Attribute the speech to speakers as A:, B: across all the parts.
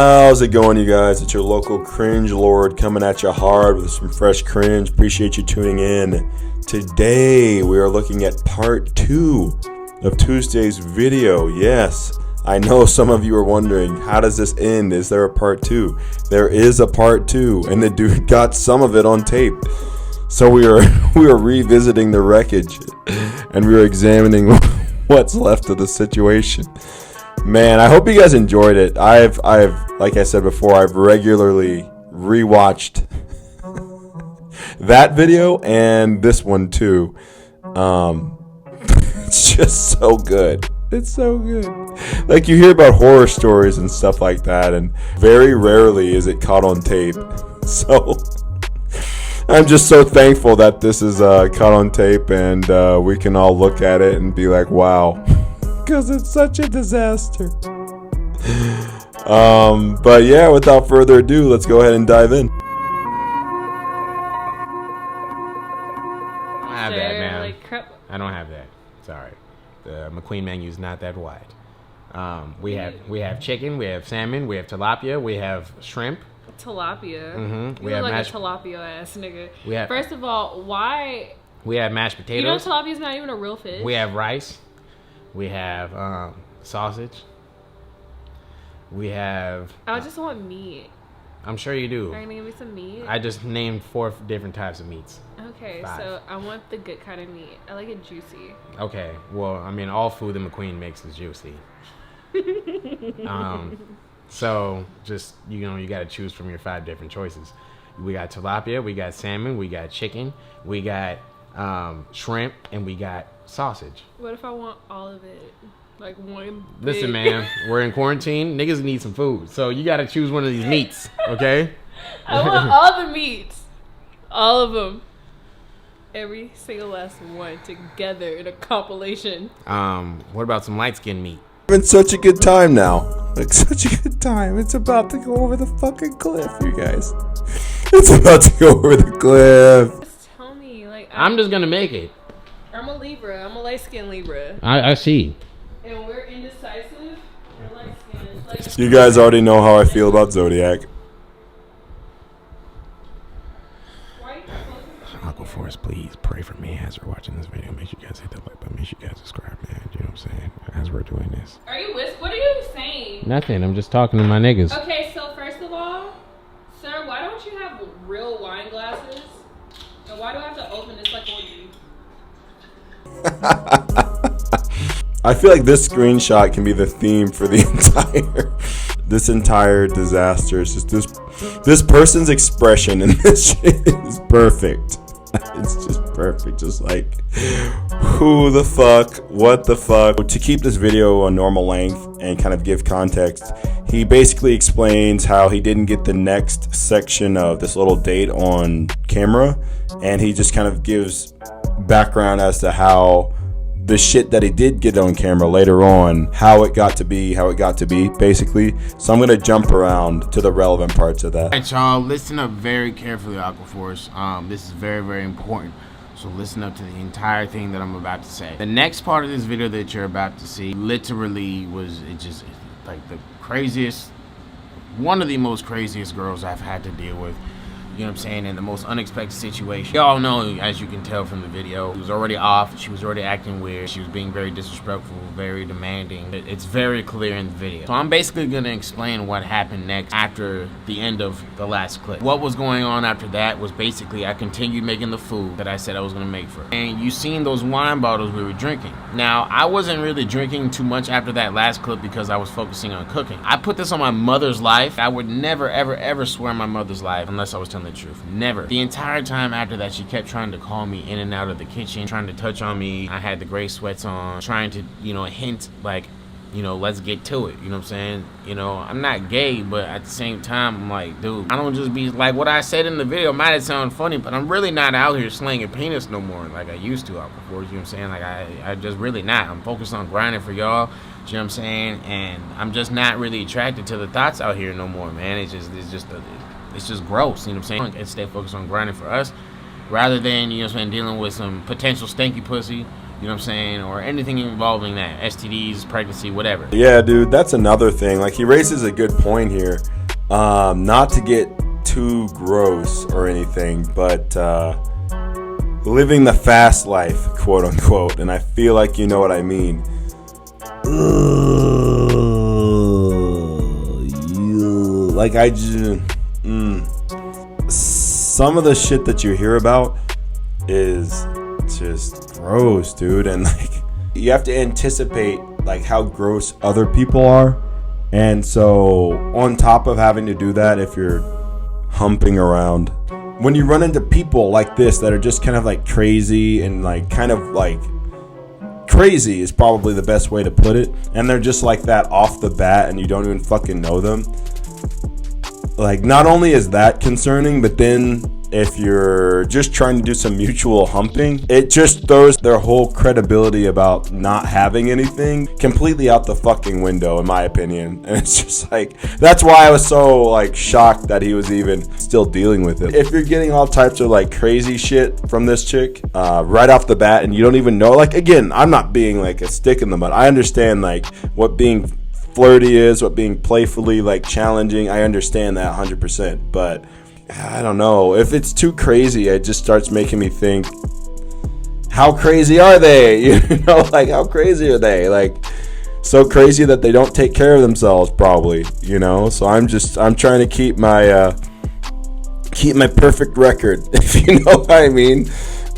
A: How's it going, you guys? It's your local cringe lord coming at you hard with some fresh cringe. Appreciate you tuning in. Today we are looking at part 2 of Tuesday's video. Yes, I know some of you are wondering, how does this end? Is there a part 2? There is a part 2, and the dude got some of it on tape. So we are revisiting the wreckage, and we are examining what's left of the situation. Man, I hope you guys enjoyed it. I've like I said before, I've regularly rewatched that video and this one too. It's just so good. It's so good. Like, you hear about horror stories and stuff like that, and very rarely is it caught on tape. So I'm just so thankful that this is caught on tape, and we can all look at it and be like, wow. Because it's such a disaster. But yeah, without further ado, let's go ahead and dive in.
B: I don't have that, man. I don't have that. Sorry, the McQueen menu is not that wide. We have chicken, we have salmon, we have tilapia, we have shrimp.
C: Tilapia.
B: Mm-hmm.
C: We have like a tilapia ass nigga. First of all, why?
B: We have mashed potatoes.
C: You know tilapia is not even a real fish.
B: We have rice. We have sausage. We have...
C: I just want meat.
B: I'm sure you do.
C: Are you going to give me some meat?
B: I just named 4 different types of meats.
C: Okay, 5. So I want the good kind of meat. I like it juicy.
B: Okay, well, I mean, all food that McQueen makes is juicy. So just, you know, you got to choose from your 5 different choices. We got tilapia, we got salmon, we got chicken, we got shrimp, and we got sausage.
C: What if I want all of it? Like one big...
B: Listen, man, we're in quarantine. Niggas need some food. So you got to choose one of these meats, okay?
C: I want all the meats. All of them. Every single last one together in a compilation.
B: What about some light-skinned meat?
A: Having such a good time now. Like, such a good time. It's about to go over the fucking cliff, you guys. It's about to go over the cliff.
C: Just tell me, like...
B: I'm just going to make it.
C: I'm a Libra. I'm a light-skinned Libra.
B: I see.
C: And we're indecisive. We're light-skinned. Like,
A: you guys already know how I feel about Zodiac.
B: Uncle Forrest, please pray for me as we're watching this video. Make sure you guys hit that like button. Make sure you guys subscribe, man. You know what I'm saying? As we're doing this.
C: What are you saying?
B: Nothing. I'm just talking to my niggas.
C: Okay, so first of all, sir, why don't you have real wine glasses? And why do I have to open this like one of you?
A: I feel like this screenshot can be the theme for the entire disaster. It's just this person's expression in this shit is perfect. It's just perfect. Just like, who the fuck, what the fuck. To keep this video a normal length and kind of give context, he basically explains how he didn't get the next section of this little date on camera, and he just kind of gives background as to how the shit that he did get on camera later on, how it got to be, basically. So I'm going to jump around to the relevant parts of that.
D: All right, y'all, listen up very carefully, Aquaforce. This is very, very important. So listen up to the entire thing that I'm about to say. The next part of this video that you're about to see literally was, just like the craziest, one of the most craziest girls I've had to deal with. You know what I'm saying, in the most unexpected situation. Y'all know, as you can tell from the video, she was already off, she was already acting weird, she was being very disrespectful, very demanding. It's very clear in the video. So I'm basically gonna explain what happened next after the end of the last clip. What was going on after that was basically I continued making the food that I said I was gonna make for her. And you seen those wine bottles we were drinking. Now, I wasn't really drinking too much after that last clip because I was focusing on cooking. I put this on my mother's life. I would never, ever, ever swear on my mother's life unless I was telling the truth. Never. The entire time after that, she kept trying to call me in and out of the kitchen, trying to touch on me. I had the gray sweats on, trying to, you know, hint like, you know, let's get to it. You know what I'm saying? You know, I'm not gay, but at the same time, I'm like, dude, I don't just be like what I said in the video might have sounded funny, but I'm really not out here slanging penis no more like I used to out before. You know what I'm saying? Like I just really not. I'm focused on grinding for y'all. You know what I'm saying? And I'm just not really attracted to the thoughts out here no more, man. It's just gross, you know what I'm saying? And stay focused on grinding for us rather than, you know what I'm saying, dealing with some potential stanky pussy You know what I'm saying? Or anything involving that. STDs, pregnancy, whatever.
A: Yeah, dude, that's another thing. Like, he raises a good point here. Not to get too gross or anything, but living the fast life, quote unquote, and I feel like you know what I mean. Like, I just... some of the shit that you hear about is just gross, dude. And like, you have to anticipate like how gross other people are, and so on top of having to do that, if you're humping around, when you run into people like this that are just kind of like crazy, and like kind of like crazy is probably the best way to put it, and they're just like that off the bat and you don't even fucking know them, like, not only is that concerning, but then if you're just trying to do some mutual humping, it just throws their whole credibility about not having anything completely out the fucking window, in my opinion. And it's just like, that's why I was so like shocked that he was even still dealing with it. If you're getting all types of like crazy shit from this chick right off the bat, and you don't even know, like, again, I'm not being like a stick in the mud. I understand like what being flirty is, what being playfully like challenging. I understand that 100%, but I don't know, if it's too crazy, it just starts making me think, how crazy are they? You know, like, how crazy are they? Like, so crazy that they don't take care of themselves, probably, you know. So I'm trying to keep my perfect record, if you know what I mean.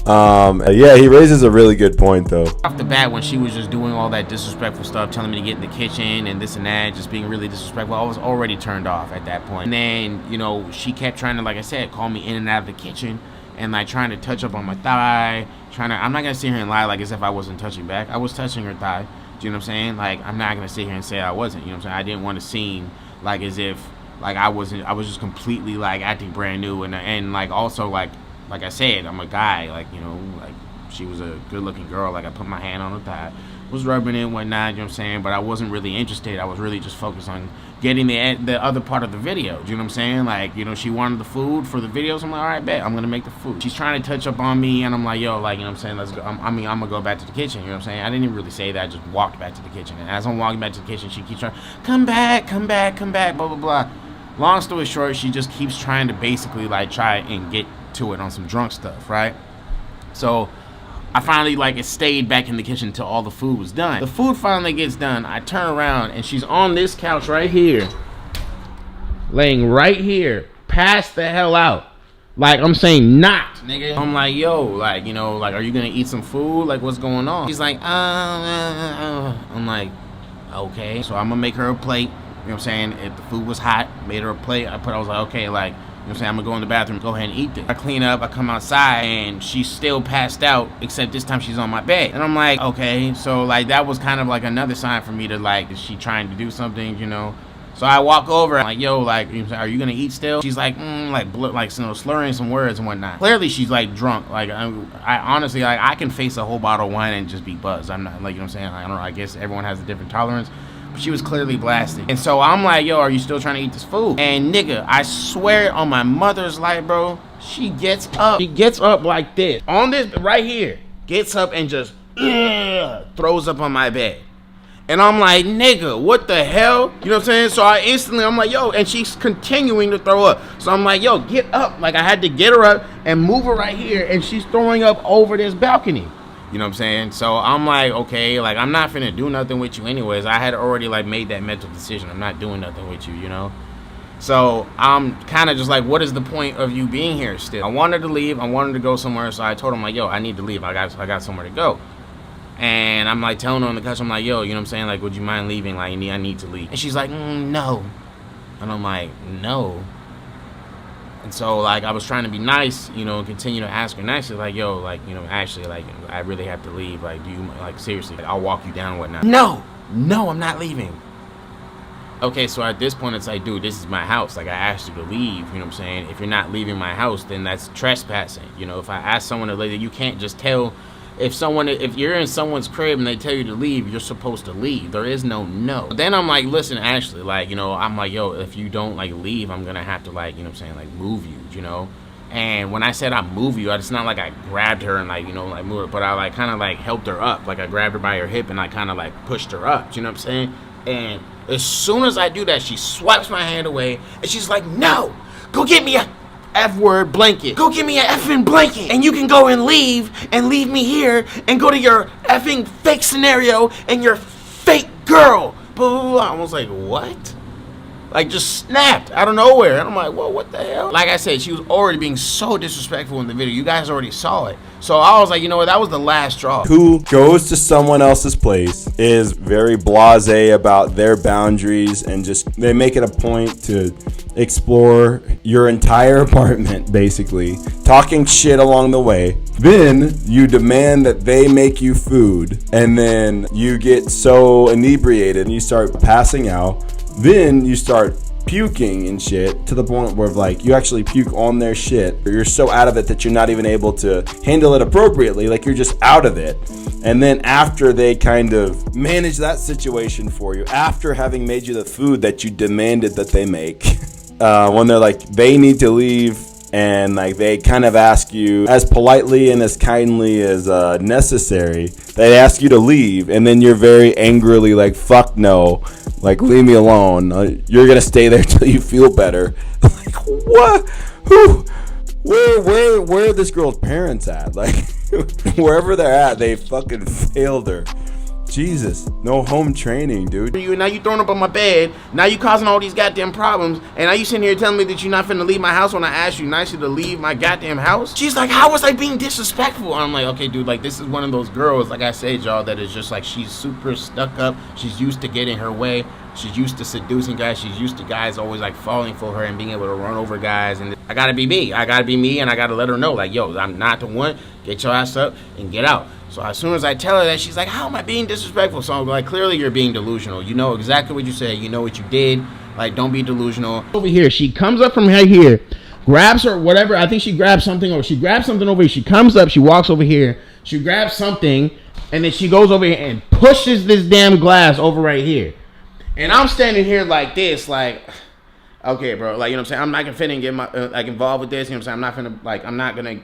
A: Yeah, he raises a really good point, though.
D: Off the bat, when she was just doing all that disrespectful stuff, telling me to get in the kitchen and this and that, just being really disrespectful, I was already turned off at that point. And then, you know, she kept trying to, like I said, call me in and out of the kitchen, and like trying to touch up on my thigh, I'm not gonna sit here and lie like as if I wasn't touching back. I was touching her thigh. Do you know what I'm saying? Like, I'm not gonna sit here and say I wasn't. You know what I'm saying? I didn't want to seem like as if like I was just completely like acting brand new, and like also like I said, I'm a guy, like, you know, like, she was a good-looking girl, like, I put my hand on her thigh, was rubbing it and whatnot, you know what I'm saying, but I wasn't really interested. I was really just focused on getting the other part of the video, do you know what I'm saying? Like, you know, she wanted the food for the video, so I'm like, all right, bet, I'm gonna make the food. She's trying to touch up on me, and I'm like, yo, like, you know what I'm saying, let's go. I'm gonna go back to the kitchen, you know what I'm saying? I didn't even really say that, I just walked back to the kitchen, and as I'm walking back to the kitchen, she keeps trying, come back, blah, blah, blah. Long story short, she just keeps trying to basically, like, try and get to it on some drunk stuff, right? So I finally, like, it stayed back in the kitchen until all the food was done. The food finally gets done. I turn around and she's on this couch right here, laying right here, passed the hell out. Like, I'm saying, not, nigga. I'm like, yo, like, you know, like, are you gonna eat some food? Like, what's going on? She's like, I'm like, okay. So I'm gonna make her a plate. You know what I'm saying? If the food was hot, made her a plate. I was like, okay, like, you know what I'm saying? I'm gonna go in the bathroom, go ahead and eat this. I clean up, I come outside, and she's still passed out, except this time she's on my bed. And I'm like, okay, so like that was kind of like another sign for me to like, is she trying to do something, you know? So I walk over, I'm like, yo, like, you know, are you gonna eat still? She's like, like, you know, slurring some words and whatnot. Clearly she's like drunk. Like, I honestly, like, I can face a whole bottle of wine and just be buzzed. I'm not, like, you know what I'm saying? I don't know, I guess everyone has a different tolerance. She was clearly blasted. And so I'm like, yo, are you still trying to eat this food? And nigga, I swear on my mother's life, bro, she gets up. She gets up like this. On this, right here. Gets up and just throws up on my bed. And I'm like, nigga, what the hell? You know what I'm saying? So I'm like, yo, and she's continuing to throw up. So I'm like, yo, get up. Like, I had to get her up and move her right here. And she's throwing up over this balcony. You know what I'm saying? So I'm like, okay, like, I'm not finna do nothing with you anyways. I had already, like, made that mental decision. I'm not doing nothing with you, you know? So I'm kind of just like, what is the point of you being here still? I wanted to leave. I wanted to go somewhere. So I told him, like, yo, I need to leave. I got somewhere to go. And I'm, like, telling her on the couch, I'm like, yo, you know what I'm saying? Like, would you mind leaving? Like, I need to leave. And she's like, no. And I'm like, no. And so, like, I was trying to be nice, you know, and continue to ask her nicely, like, yo, like, you know, actually, like, I really have to leave. Like, do you, like, seriously, like, I'll walk you down and whatnot. No, I'm not leaving. Okay, so at this point, it's like, dude, this is my house. Like, I asked you to leave, you know what I'm saying? If you're not leaving my house, then that's trespassing. You know, if I ask someone to leave, you can't just tell, if you're in someone's crib and they tell you to leave, you're supposed to leave. There is no. But then I'm like, listen, Ashley, like, you know, I'm like, yo, if you don't, like, leave, I'm gonna have to, like, you know what I'm saying, like, move you, you know? And when I said I move you, it's not like I grabbed her and like, you know, like moved her, but I like kind of like helped her up. Like I grabbed her by her hip and I kind of like pushed her up. You know what I'm saying? And as soon as I do that, she swipes my hand away and she's like, no, go get me a F-word blanket. Go get me an effing blanket. And you can go and leave me here and go to your effing fake scenario and your fake girl. Blah, blah, blah. I was like, what? Like, just snapped out of nowhere. And I'm like, whoa, what the hell? Like I said, she was already being so disrespectful in the video. You guys already saw it. So I was like, you know what? That was the last straw.
A: Who goes to someone else's place, is very blasé about their boundaries, and just they make it a point to explore your entire apartment, basically, talking shit along the way. Then you demand that they make you food, and then you get so inebriated and you start passing out. Then you start puking and shit to the point where like you actually puke on their shit. You're so out of it that you're not even able to handle it appropriately. Like you're just out of it. And then after they kind of manage that situation for you, after having made you the food that you demanded that they make, when they're like, they need to leave, and like they kind of ask you as politely and as kindly as necessary, they ask you to leave, and then you're very angrily like, fuck no, like leave me alone, you're gonna stay there till you feel better. Like what? Who? Where are this girl's parents at? Like wherever they're at, they fucking failed her. Jesus, no home training, dude.
D: Now you throwing up on my bed. Now you causing all these goddamn problems. And now you sitting here telling me that you're not finna leave my house when I asked you nicely to leave my goddamn house. She's like, how was I being disrespectful? I'm like, okay, dude, like this is one of those girls, like I said, y'all, that is just like, she's super stuck up. She's used to getting her way. She's used to seducing guys. She's used to guys always like falling for her and being able to run over guys. And I gotta be me. I gotta be me, and I gotta let her know, like, yo, I'm not the one. Get your ass up and get out. So as soon as I tell her that, she's like, how am I being disrespectful? So I'm like, clearly you're being delusional. You know exactly what you said. You know what you did. Like, don't be delusional. Over here, she comes up from right here, grabs her, whatever. I think she grabs something, or she grabs something over here. She comes up, she walks over here, she grabs something, and then she goes over here and pushes this damn glass over right here. And I'm standing here like this, like, okay, bro, like, you know what I'm saying? I'm not gonna fit and get my like involved with this. You know what I'm saying? I'm not gonna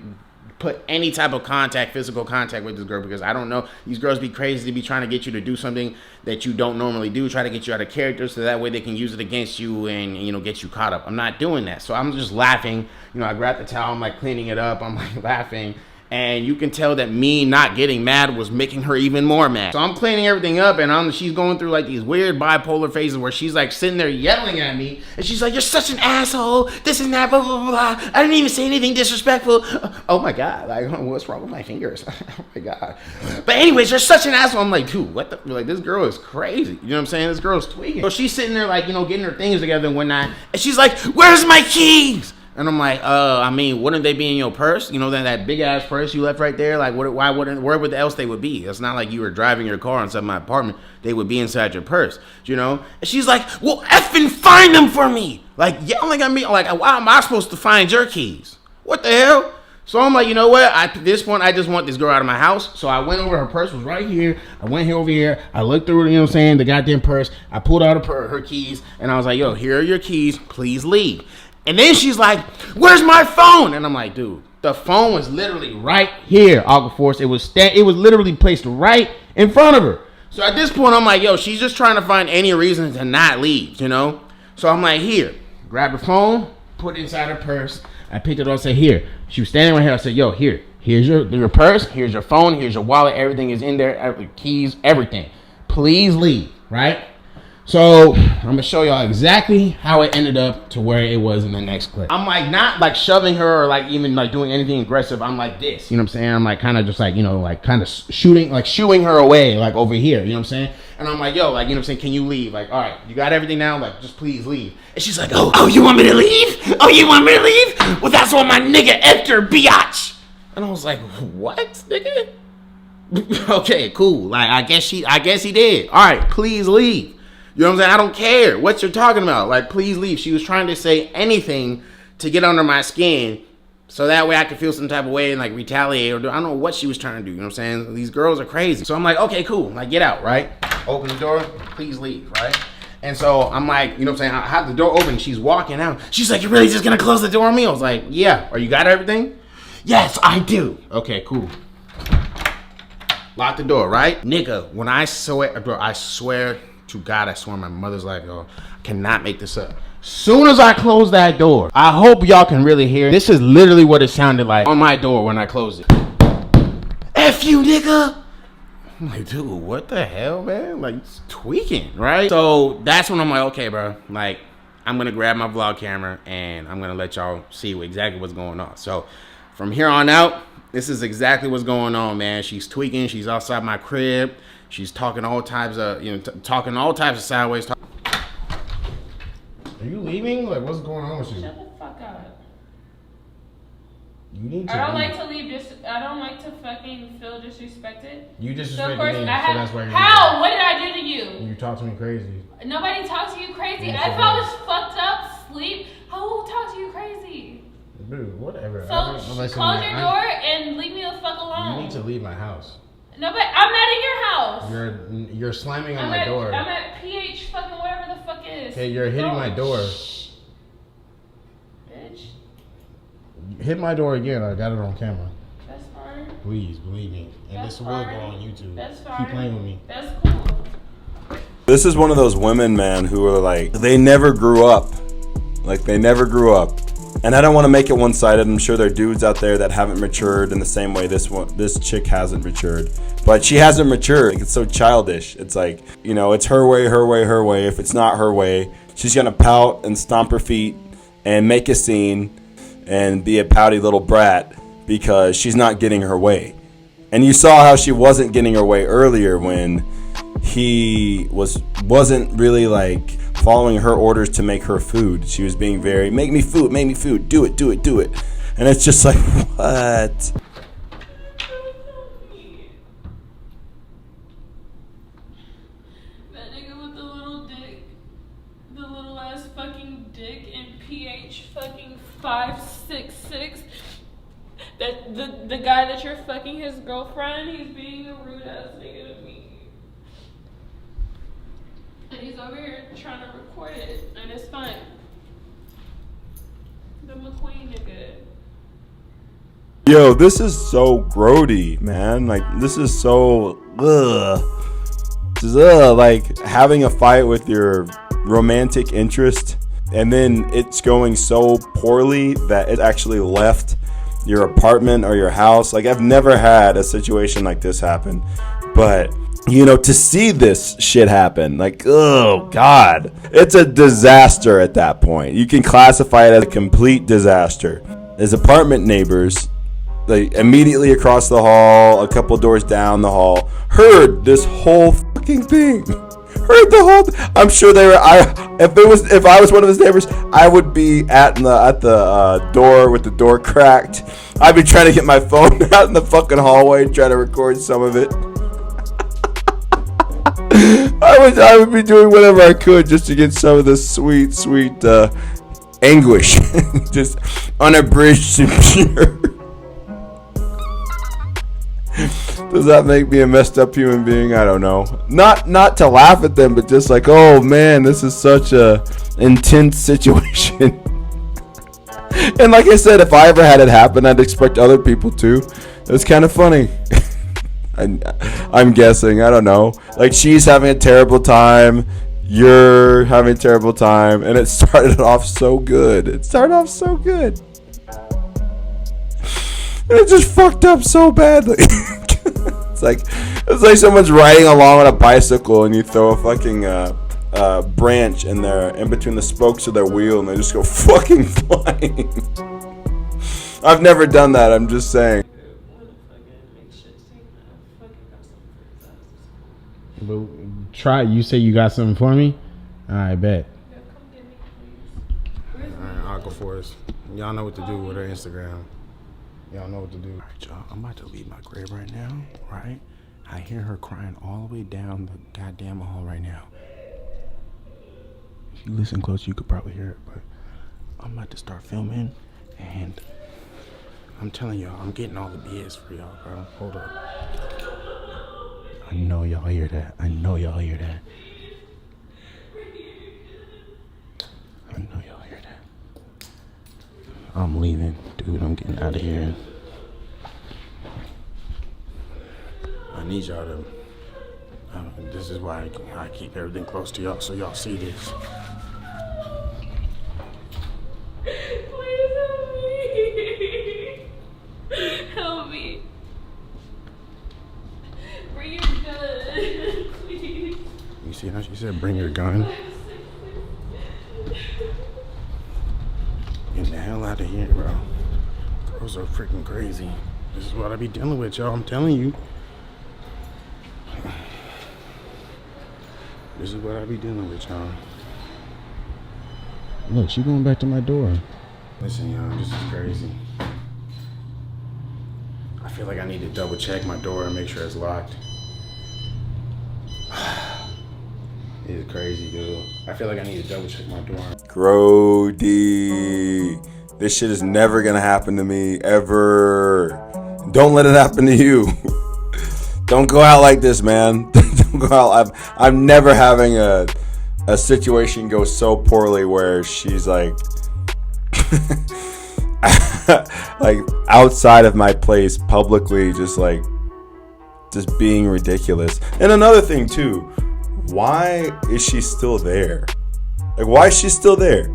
D: put any type of contact, physical contact with this girl, because I don't know. These girls be crazy to be trying to get you to do something that you don't normally do, try to get you out of character so that way they can use it against you and, you know, get you caught up. I'm not doing that. So I'm just laughing. You know, I grab the towel, I'm like cleaning it up, I'm like laughing. And you can tell that me not getting mad was making her even more mad. So I'm cleaning everything up, and she's going through like these weird bipolar phases where she's like sitting there yelling at me, and she's like, you're such an asshole, this and that, blah, blah, blah. I didn't even say anything disrespectful. Oh my God, like, what's wrong with my fingers? Oh my God. But anyways, you're such an asshole. I'm like, dude, what the, like, this girl is crazy. You know what I'm saying? This girl's tweaking. So she's sitting there like, you know, getting her things together and whatnot, and she's like, where's my keys? And I'm like, I mean, wouldn't they be in your purse? You know, that big ass purse you left right there? Like, why wouldn't, where would else they would be? It's not like you were driving your car inside my apartment. They would be inside your purse, you know? And she's like, well, effing find them for me. Like, yelling at me, like, why am I supposed to find your keys? What the hell? So I'm like, you know what? At this point, I just want this girl out of my house. So I went over, her purse was right here. I went here over here. I looked through it, you know what I'm saying, the goddamn purse. I pulled out her keys, and I was like, yo, here are your keys. Please leave. And then she's like, where's my phone? And I'm like, dude, the phone was literally right here, Aquaforce. It was literally placed right in front of her. So at this point, I'm like, yo, she's just trying to find any reason to not leave, you know? So I'm like, here, grab her phone, put it inside her purse. I picked it up and said, here. She was standing right here. I said, yo, here's your purse, here's your phone, here's your wallet. Everything is in there, keys, everything. Please leave, right? So I'm gonna show y'all exactly how it ended up to where it was in the next clip. I'm like not like shoving her or like even like doing anything aggressive. I'm like this, you know what I'm saying? I'm like kind of just like, you know, like kind of shooing her away like over here, you know what I'm saying? And I'm like, yo, like, you know what I'm saying? Can you leave? Like, all right, you got everything now? Like, just please leave. And she's like, oh, you want me to leave? Oh, you want me to leave? Well, that's what my nigga Hector biatch. And I was like, what, nigga? Okay, cool. Like, I guess he did. All right, please leave. You know what I'm saying? I don't care what you're talking about. Like, please leave. She was trying to say anything to get under my skin so that way I could feel some type of way and, like, retaliate or do, I don't know what she was trying to do. You know what I'm saying? These girls are crazy. So I'm like, okay, cool. Like, get out, right? Open the door. Please leave, right? And so I'm like, you know what I'm saying? I have the door open. She's walking out. She's like, "You really just gonna close the door on me?" I was like, "Yeah." Are you got everything? "Yes, I do." Okay, cool. Lock the door, right? Nigga, when I swear, bro, I swear to God, I swear on my mother's life, y'all, I cannot make this up. Soon as I close that door, I hope y'all can really hear. This is literally what it sounded like on my door when I closed it. "F you, nigga." I'm like, dude, what the hell, man? Like, it's tweaking, right? So that's when I'm like, okay, bro. Like, I'm going to grab my vlog camera and I'm going to let y'all see exactly what's going on. So from here on out, this is exactly what's going on, man. She's tweaking. She's outside my crib. She's talking all types of, talking all types of sideways. Are you leaving? Like, what's going on with you?
C: Shut the fuck up.
D: You need to
C: I don't
D: leave.
C: like to leave. I don't like to fucking feel disrespected.
D: You
C: So
D: disrespected
C: of course
D: me,
C: I
D: so
C: have.
D: that's why you're
C: How? What did I do to you?
D: You talk to me crazy.
C: Nobody talks to you crazy.
D: Yes,
C: If
D: I
C: I
D: do.
C: was fucked up, sleep, who will talk to you crazy?
D: Dude, whatever.
C: So close your door and leave me the fuck alone.
D: You need to leave my house.
C: No, but I'm not in your house.
D: You're slamming on
C: I'm
D: my
C: at,
D: door.
C: I'm at PH fucking whatever the fuck it is.
D: Okay, you're hitting my door.
C: Shh. Bitch.
D: Hit my door again. I got it on camera.
C: That's fine.
D: Please believe me. And
C: That's
D: this will go
C: fine.
D: on YouTube.
C: That's fine.
D: Keep playing with me.
C: That's cool.
A: This is one of those women, man, who are like, they never grew up. Like, they never grew up. And I don't want to make it one-sided. I'm sure there are dudes out there that haven't matured in the same way this chick hasn't matured. But she hasn't matured. Like, it's so childish. It's like, it's her way, her way, her way. If it's not her way, she's going to pout and stomp her feet and make a scene and be a pouty little brat because she's not getting her way. And you saw how she wasn't getting her way earlier when he wasn't really like following her orders to make her food. She was being very, make me food, do it. And it's just like, what?
C: That nigga with the little dick, the little ass fucking dick and PH fucking 5'6". That the guy that you're fucking his girlfriend, he's being a rude ass nigga to me. And he's over here trying to record it, and it's fine. The McQueen nigga.
A: Yo, this is so grody, man. Like, this is so, like having a fight with your romantic interest and then it's going so poorly that it actually left your apartment or your house. Like, I've never had a situation like this happen, but to see this shit happen, like, oh God, it's a disaster at that point. You can classify it as a complete disaster. His apartment neighbors, like, immediately across the hall, a couple doors down the hall, heard this whole fucking thing. Heard the whole. I'm sure they were. If I was one of his neighbors, I would be at the door with the door cracked. I'd be trying to get my phone out in the fucking hallway and try to record some of it. I would be doing whatever I could just to get some of this sweet anguish, just unabridged and pure. Does that make me a messed up human being? I don't know. Not to laugh at them, but just like, oh man, this is such a intense situation. And like I said, if I ever had it happen, I'd expect other people to. It was kind of funny. I'm guessing. I don't know. Like, she's having a terrible time. You're having a terrible time. And it started off so good. And it just fucked up so badly. It's like someone's riding along on a bicycle and you throw a fucking branch in between the spokes of their wheel and they just go fucking flying. I've never done that. I'm just saying.
D: But try. You say you got something for me? I bet. Alright, Aquaforce. Y'all know what to do with her Instagram. Y'all know what to do. Alright, y'all. I'm about to leave my crib right now, right? I hear her crying all the way down the goddamn hall right now. If you listen close, you could probably hear it, but I'm about to start filming, and I'm telling y'all, I'm getting all the BS for y'all, bro. Hold up. I know y'all hear that. I'm leaving, dude. I'm getting out of here. I need y'all to. This is why I keep everything close to y'all, so y'all see this.
C: Please help me. Help me. Bring your gun, please.
D: You see how she said, "Bring your gun"? Get the hell out of here, bro. Girls are freaking crazy. This is what I be dealing with, y'all. I'm telling you. This is what I be dealing with, y'all. Look, she going back to my door. Listen, y'all, this is crazy. I feel like I need to double check my door and make sure it's locked. It is crazy, dude. I feel like I need to double check my door.
A: Grody. This shit is never gonna happen to me, ever. Don't let it happen to you. Don't go out like this, man. Don't go out. I'm never having a situation go so poorly where she's like like outside of my place publicly, just being ridiculous. And another thing too, why is she still there? Like, why is she still there?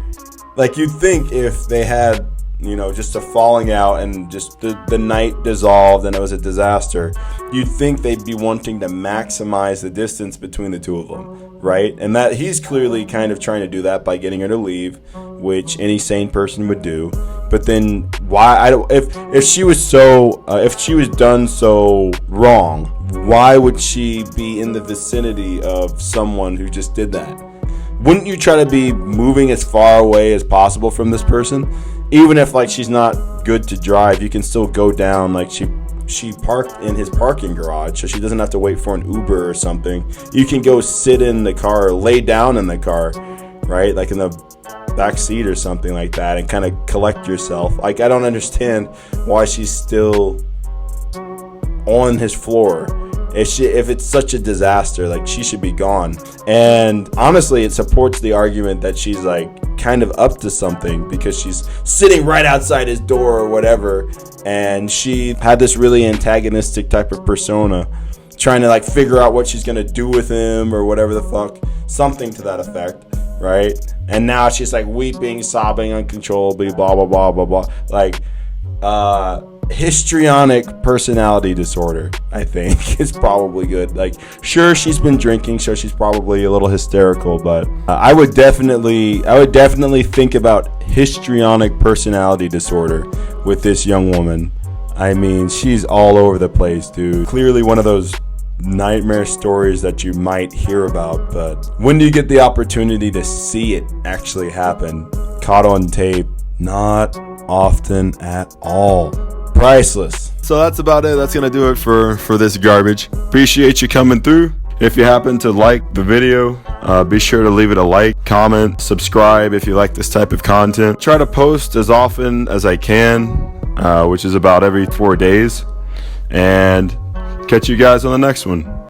A: Like, you'd think if they had, you know, just a falling out and just the night dissolved and it was a disaster, you'd think they'd be wanting to maximize the distance between the two of them, right? And that he's clearly kind of trying to do that by getting her to leave, which any sane person would do. But then why? If she was done so wrong, why would she be in the vicinity of someone who just did that? Wouldn't you try to be moving as far away as possible from this person? Even if like she's not good to drive, you can still go down. Like she parked in his parking garage, so she doesn't have to wait for an Uber or something. You can go sit in the car, or lay down in the car, right? Like in the back seat or something like that, and kind of collect yourself. Like, I don't understand why she's still on his floor. If it's such a disaster, like, she should be gone. And honestly, it supports the argument that she's like kind of up to something, because she's sitting right outside his door or whatever, and she had this really antagonistic type of persona, trying to like figure out what she's gonna do with him or whatever the fuck, something to that effect, right? And now she's like weeping, sobbing uncontrollably, blah blah blah blah blah. Like, histrionic personality disorder, I think, is probably good. Like, sure, she's been drinking, so she's probably a little hysterical, but I would definitely think about histrionic personality disorder with this young woman. I mean, she's all over the place, dude. Clearly one of those nightmare stories that you might hear about, but when do you get the opportunity to see it actually happen? Caught on tape, not often at all. Priceless. So that's about it. That's gonna do it for this garbage. Appreciate you coming through. If you happen to like the video, be sure to leave it a like, comment, subscribe if you like this type of content. Try to post as often as I can, which is about every 4 days, and catch you guys on the next one.